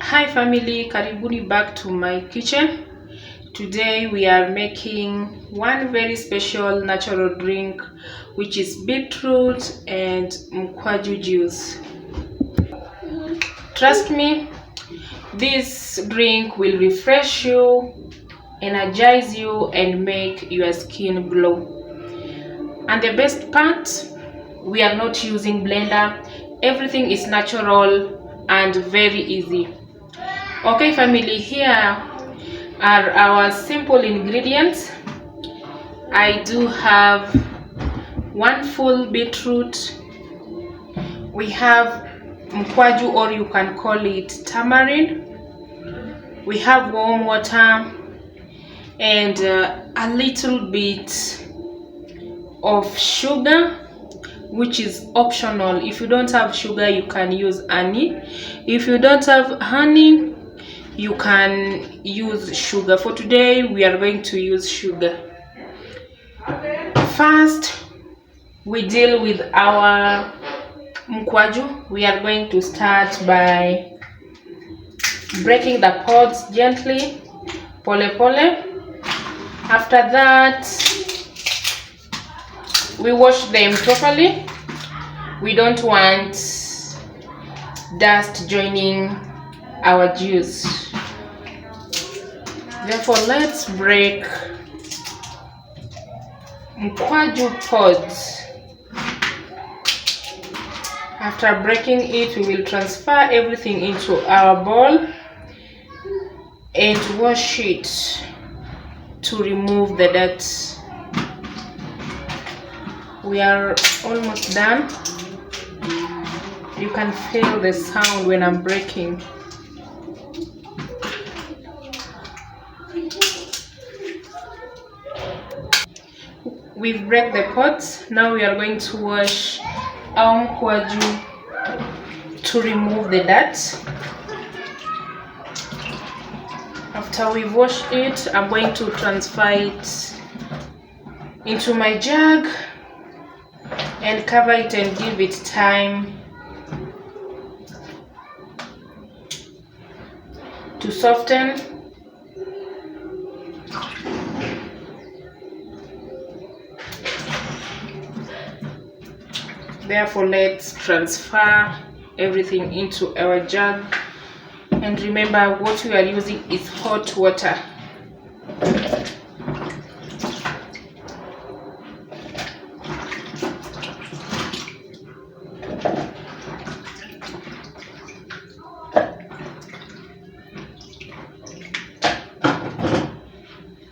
Hi family, karibuni back to my kitchen. Today we are making one very special natural drink, which is beetroot and mkwaju juice. Trust me, this drink will refresh you, energize you, and make your skin glow. And the best part, we are not using blender. Everything is natural and very easy. Okay family, here are our simple ingredients. I do have one full beetroot. We have mkwaju, or you can call it tamarind. We have warm water and a little bit of sugar, which is optional. If you don't have sugar, you can use honey. If you don't have honey, you can use sugar. For today we are going to use sugar. First, we deal with our mkwaju. We are going to start by breaking the pods gently, pole pole. After that, we wash them properly. We don't want dust joining our juice. Therefore, let's break mkwaju pods. After breaking it, we will transfer everything into our bowl and wash it to remove the dirt. We are almost done. You can feel the sound when I'm breaking. We've break the pots. Now we are going to wash our mkwaju to remove the dirt. After we've washed it, I'm going to transfer it into my jug and cover it and give it time to soften. Therefore, let's transfer everything into our jug, and remember, what we are using is hot water.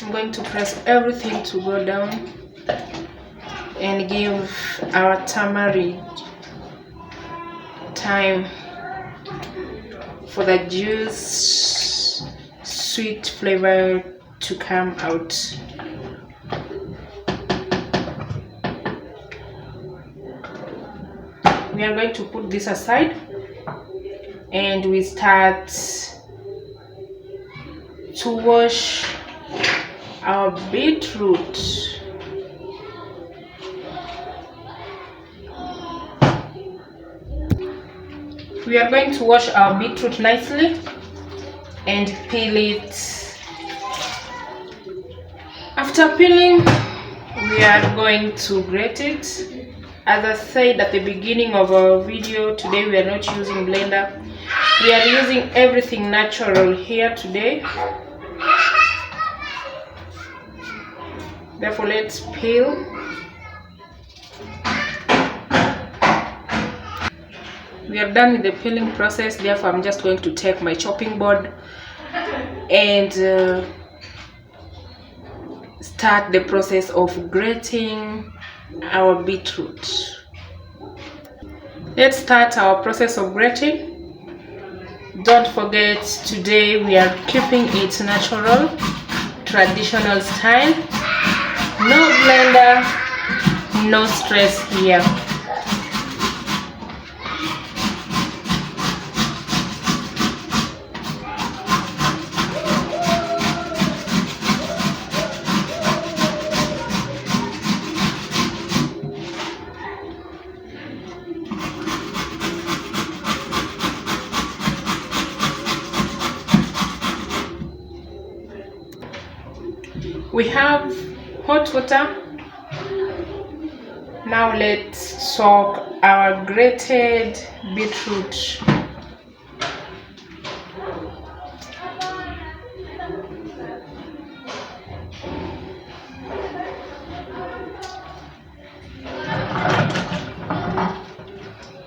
I'm going to press everything to go down and give our tamarind time for the juice sweet flavor to come out. We are going to put this aside and we start to wash our beetroot. We are going to wash our beetroot nicely and peel it. After peeling, we are going to grate it. As I said at the beginning of our video, today we are not using blender. We are using everything natural here today. Therefore, let's peel. We are done with the peeling process. Therefore, I'm just going to take my chopping board and start the process of grating our beetroot. Let's start our process of grating. Don't forget, today we are keeping it natural, traditional style. No blender, no stress here. We have hot water. Now let's soak our grated beetroot.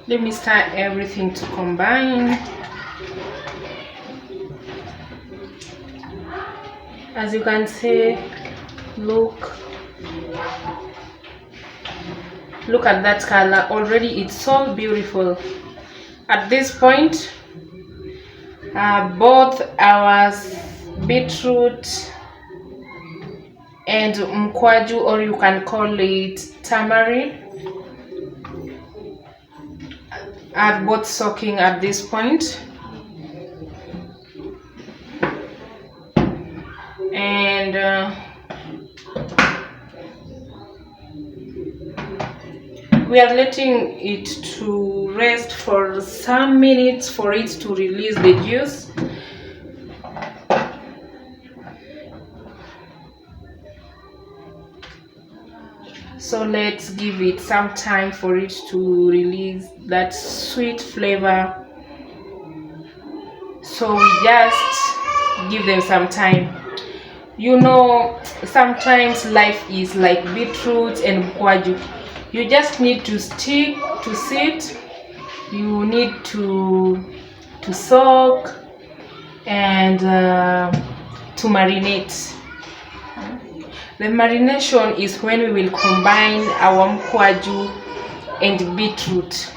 Let me start everything to combine. As you can see, look at that color. Already it's so beautiful. At this point, both our beetroot and mkwaju, or you can call it tamarind, are both soaking at this point. And we are letting it to rest for some minutes for it to release the juice. So let's give it some time for it to release that sweet flavor. So we just give them some time. You know, sometimes life is like beetroot and mkwaju. You just need to stick to sit. You need to soak and to marinate. The marination is when we will combine our mkwaju and beetroot.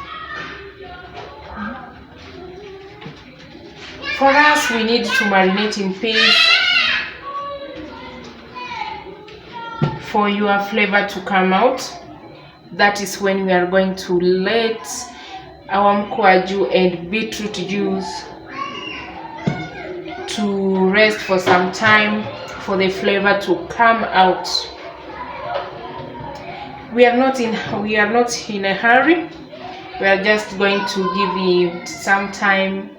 For us, we need to marinate in paste for your flavor to come out. That is when we are going to let our mkwaju and beetroot juice to rest for some time for the flavor to come out. We are not in a hurry. We are just going to give it some time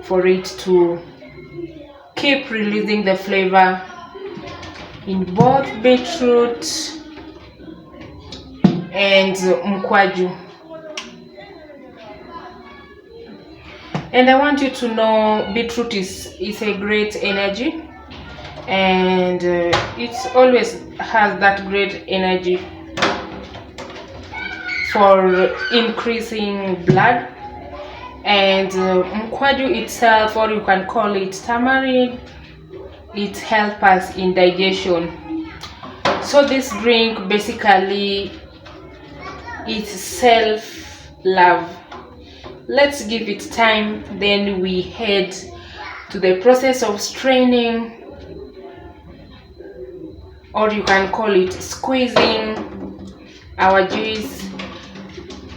for it to keep releasing the flavor in both beetroot and mkwaju. And I want you to know beetroot is a great energy, and it always has that great energy for increasing blood. And mkwaju itself, or you can call it tamarind, it helps us in digestion. So this drink basically is self-love. Let's give it time, then we head to the process of straining, or you can call it squeezing our juice,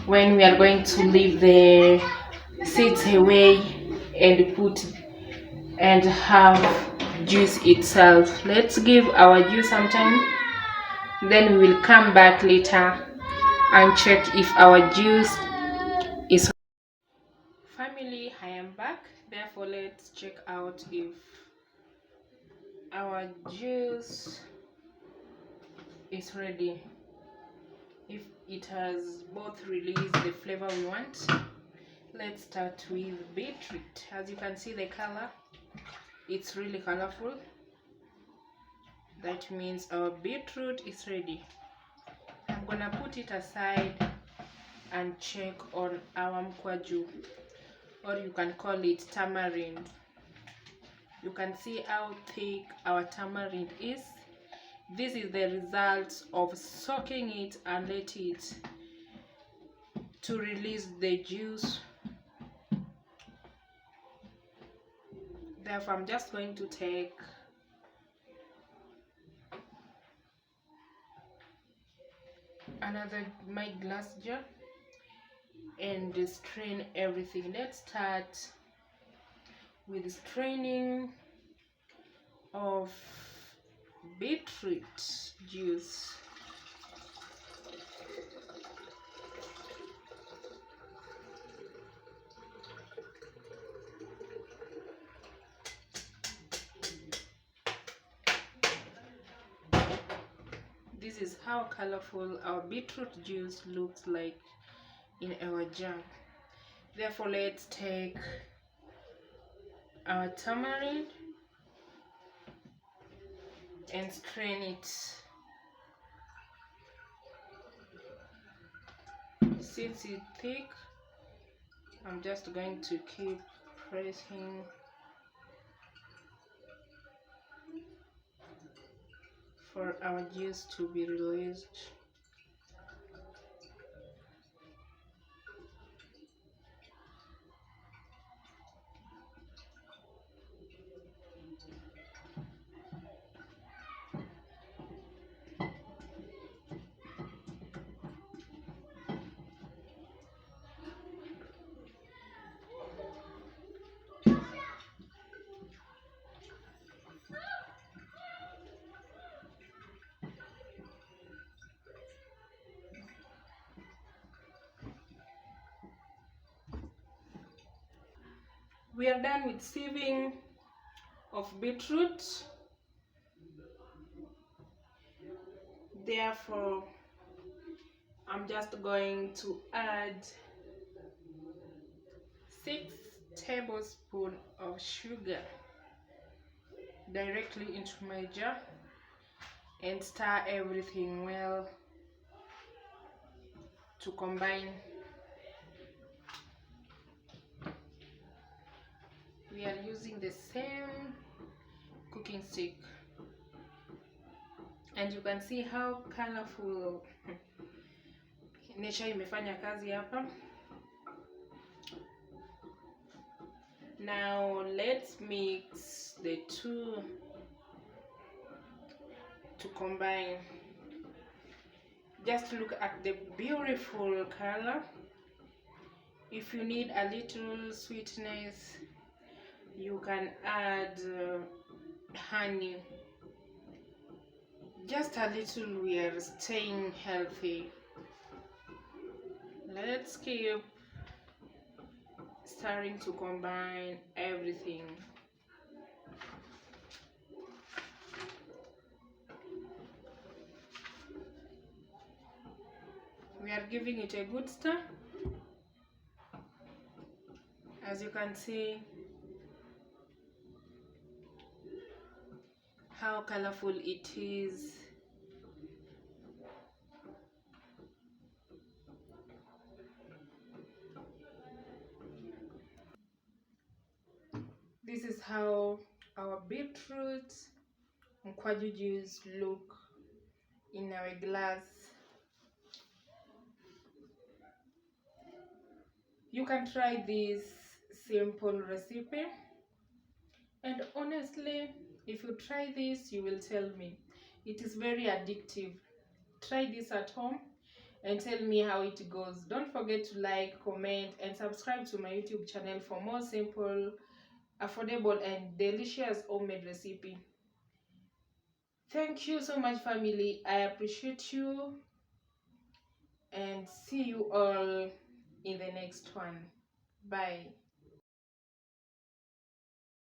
when we are going to leave the seeds away and put and have juice itself. Let's give our juice some time, then we will come back later and check if our juice is. Family, I am back. Therefore, let's check out if our juice is ready, if it has both released the flavor we want. Let's start with beetroot. As you can see, the color, it's really colorful. That means our beetroot is ready. I'm gonna put it aside and check on our mkwaju, or you can call it tamarind. You can see how thick our tamarind is. This is the result of soaking it and let it to release the juice. Therefore, I'm just going to take my glass jar and strain everything. Let's start with straining of beetroot juice. is how colorful our beetroot juice looks like in our jar. Therefore, let's take our tamarind and strain it. Since it's thick, I'm just going to keep pressing for our juice to be released. We are done with sieving of beetroot. Therefore, I'm just going to add 6 tablespoons of sugar directly into my jar and stir everything well to combine. We are using the same cooking stick, and you can see how colorful nature imefanya kazi hapa. Now let's mix the two to combine. Just look at the beautiful color. If you need a little sweetness, you can add honey. Just a little, we are staying healthy. Let's keep starting to combine everything. We are giving it a good stir. As you can see how colorful it is. This is how our beetroot Mkwaju juice look in our glass. You can try this simple recipe, and honestly, if you try this, you will tell me. It is very addictive. Try this at home and tell me how it goes. Don't forget to like, comment, and subscribe to my YouTube channel for more simple, affordable, and delicious homemade recipe. Thank you so much, family. I appreciate you, and see you all in the next one. Bye.